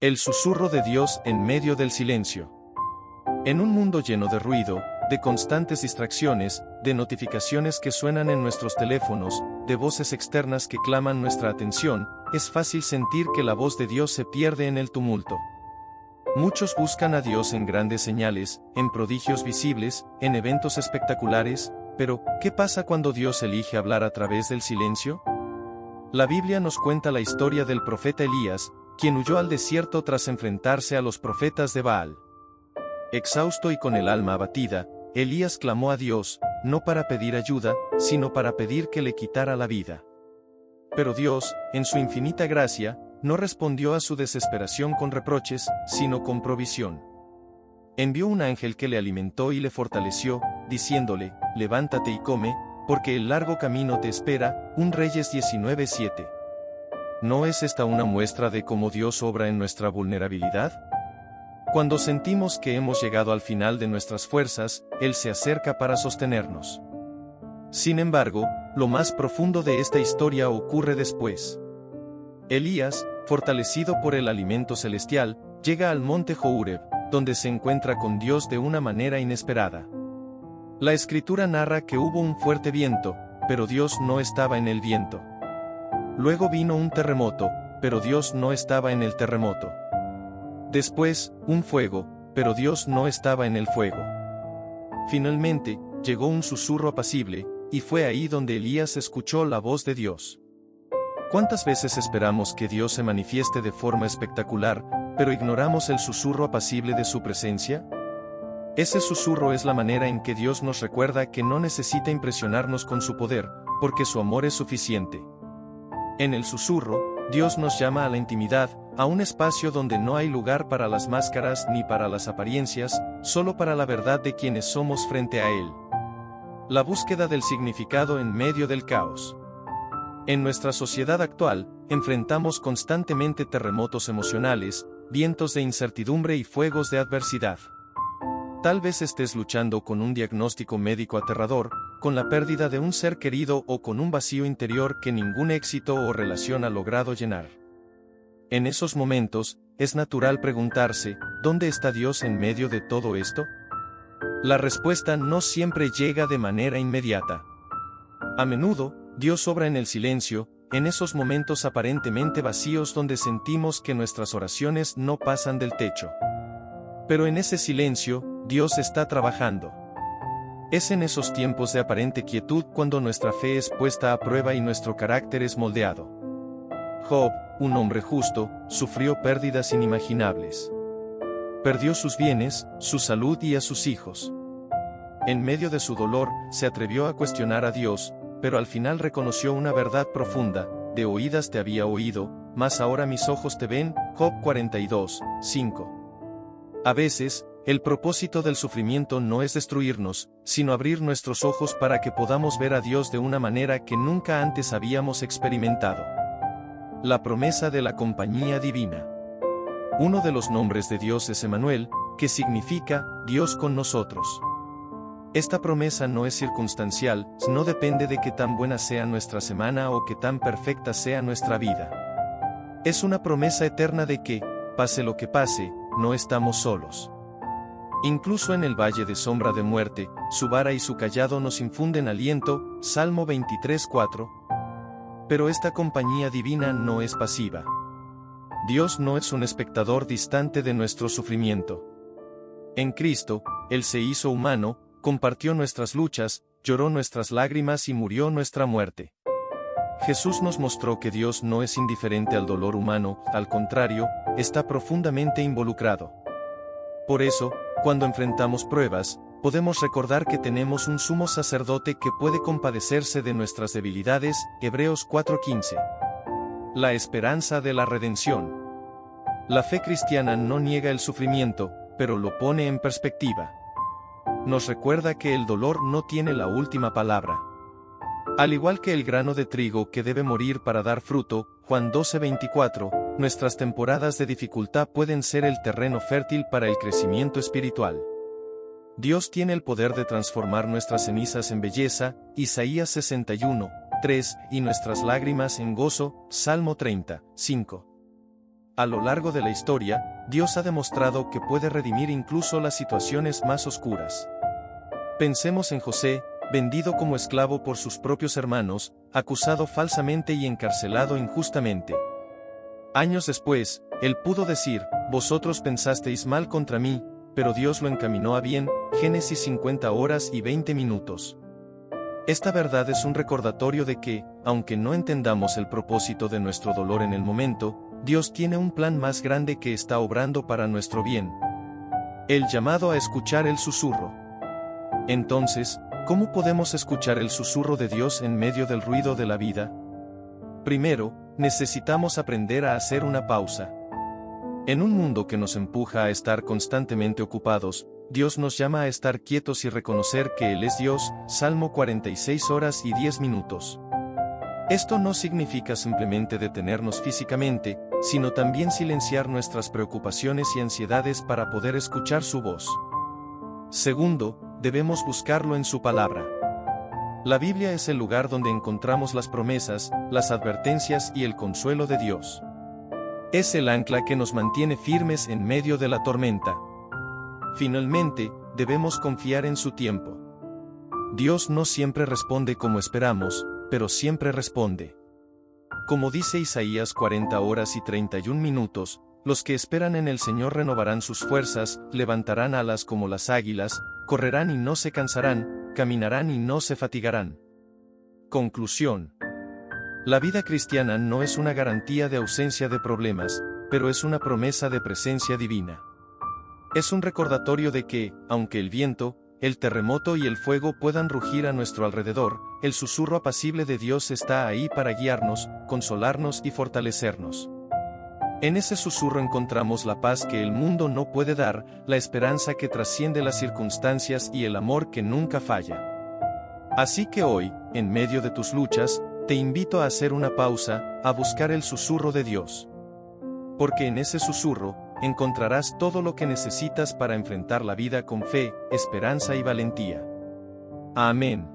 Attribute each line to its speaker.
Speaker 1: El susurro de Dios en medio del silencio. En un mundo lleno de ruido, de constantes distracciones, de notificaciones que suenan en nuestros teléfonos, de voces externas que claman nuestra atención, es fácil sentir que la voz de Dios se pierde en el tumulto. Muchos buscan a Dios en grandes señales, en prodigios visibles, en eventos espectaculares, pero ¿qué pasa cuando Dios elige hablar a través del silencio? La Biblia nos cuenta la historia del profeta Elías, quien huyó al desierto tras enfrentarse a los profetas de Baal. Exhausto y con el alma abatida, Elías clamó a Dios, no para pedir ayuda, sino para pedir que le quitara la vida. Pero Dios, en su infinita gracia, no respondió a su desesperación con reproches, sino con provisión. Envió un ángel que le alimentó y le fortaleció, diciéndole, levántate y come, porque el largo camino te espera. 1 Reyes 19:7. ¿No es esta una muestra de cómo Dios obra en nuestra vulnerabilidad? Cuando sentimos que hemos llegado al final de nuestras fuerzas, Él se acerca para sostenernos. Sin embargo, lo más profundo de esta historia ocurre después. Elías, fortalecido por el alimento celestial, llega al monte Horeb, donde se encuentra con Dios de una manera inesperada. La Escritura narra que hubo un fuerte viento, pero Dios no estaba en el viento. Luego vino un terremoto, pero Dios no estaba en el terremoto. Después, un fuego, pero Dios no estaba en el fuego. Finalmente, llegó un susurro apacible, y fue ahí donde Elías escuchó la voz de Dios. ¿Cuántas veces esperamos que Dios se manifieste de forma espectacular, pero ignoramos el susurro apacible de su presencia? Ese susurro es la manera en que Dios nos recuerda que no necesita impresionarnos con su poder, porque su amor es suficiente. En el susurro, Dios nos llama a la intimidad, a un espacio donde no hay lugar para las máscaras ni para las apariencias, solo para la verdad de quienes somos frente a Él. La búsqueda del significado en medio del caos. En nuestra sociedad actual, enfrentamos constantemente terremotos emocionales, vientos de incertidumbre y fuegos de adversidad. Tal vez estés luchando con un diagnóstico médico aterrador, con la pérdida de un ser querido o con un vacío interior que ningún éxito o relación ha logrado llenar. En esos momentos, es natural preguntarse, ¿dónde está Dios en medio de todo esto? La respuesta no siempre llega de manera inmediata. A menudo, Dios obra en el silencio, en esos momentos aparentemente vacíos donde sentimos que nuestras oraciones no pasan del techo. Pero en ese silencio, Dios está trabajando. Es en esos tiempos de aparente quietud cuando nuestra fe es puesta a prueba y nuestro carácter es moldeado. Job, un hombre justo, sufrió pérdidas inimaginables. Perdió sus bienes, su salud y a sus hijos. En medio de su dolor, se atrevió a cuestionar a Dios, pero al final reconoció una verdad profunda: de oídas te había oído, mas ahora mis ojos te ven. Job 42:5. A veces, el propósito del sufrimiento no es destruirnos, sino abrir nuestros ojos para que podamos ver a Dios de una manera que nunca antes habíamos experimentado. La promesa de la compañía divina. Uno de los nombres de Dios es Emmanuel, que significa Dios con nosotros. Esta promesa no es circunstancial, no depende de qué tan buena sea nuestra semana o qué tan perfecta sea nuestra vida. Es una promesa eterna de que, pase lo que pase, no estamos solos. Incluso en el valle de sombra de muerte, su vara y su cayado nos infunden aliento. Salmo 23:4. Pero esta compañía divina no es pasiva. Dios no es un espectador distante de nuestro sufrimiento. En Cristo, Él se hizo humano, compartió nuestras luchas, lloró nuestras lágrimas y murió nuestra muerte. Jesús nos mostró que Dios no es indiferente al dolor humano, al contrario, está profundamente involucrado. Por eso, cuando enfrentamos pruebas, podemos recordar que tenemos un sumo sacerdote que puede compadecerse de nuestras debilidades. Hebreos 4:15. La esperanza de la redención. La fe cristiana no niega el sufrimiento, pero lo pone en perspectiva. Nos recuerda que el dolor no tiene la última palabra. Al igual que el grano de trigo que debe morir para dar fruto, Juan 12:24, nuestras temporadas de dificultad pueden ser el terreno fértil para el crecimiento espiritual. Dios tiene el poder de transformar nuestras cenizas en belleza, Isaías 61:3, y nuestras lágrimas en gozo, Salmo 30:5. a lo largo de la historia, Dios ha demostrado que puede redimir incluso las situaciones más oscuras. Pensemos en José, vendido como esclavo por sus propios hermanos, acusado falsamente y encarcelado injustamente. Años después, él pudo decir: vosotros pensasteis mal contra mí, pero Dios lo encaminó a bien. Génesis 50:20. Esta verdad es un recordatorio de que, aunque no entendamos el propósito de nuestro dolor en el momento, Dios tiene un plan más grande que está obrando para nuestro bien. El llamado a escuchar el susurro. Entonces, ¿cómo podemos escuchar el susurro de Dios en medio del ruido de la vida? Primero, necesitamos aprender a hacer una pausa. En un mundo que nos empuja a estar constantemente ocupados, Dios nos llama a estar quietos y reconocer que Él es Dios. Salmo 46:10. Esto no significa simplemente detenernos físicamente, sino también silenciar nuestras preocupaciones y ansiedades para poder escuchar su voz. Segundo, debemos buscarlo en su palabra. La Biblia es el lugar donde encontramos las promesas, las advertencias y el consuelo de Dios. Es el ancla que nos mantiene firmes en medio de la tormenta. Finalmente, debemos confiar en su tiempo. Dios no siempre responde como esperamos, pero siempre responde. Como dice Isaías 40:31, los que esperan en el Señor renovarán sus fuerzas, levantarán alas como las águilas, correrán y no se cansarán, caminarán y no se fatigarán. Conclusión. La vida cristiana no es una garantía de ausencia de problemas, pero es una promesa de presencia divina. Es un recordatorio de que, aunque el viento, el terremoto y el fuego puedan rugir a nuestro alrededor, el susurro apacible de Dios está ahí para guiarnos, consolarnos y fortalecernos. En ese susurro encontramos la paz que el mundo no puede dar, la esperanza que trasciende las circunstancias y el amor que nunca falla. Así que hoy, en medio de tus luchas, te invito a hacer una pausa, a buscar el susurro de Dios. Porque en ese susurro, encontrarás todo lo que necesitas para enfrentar la vida con fe, esperanza y valentía. Amén.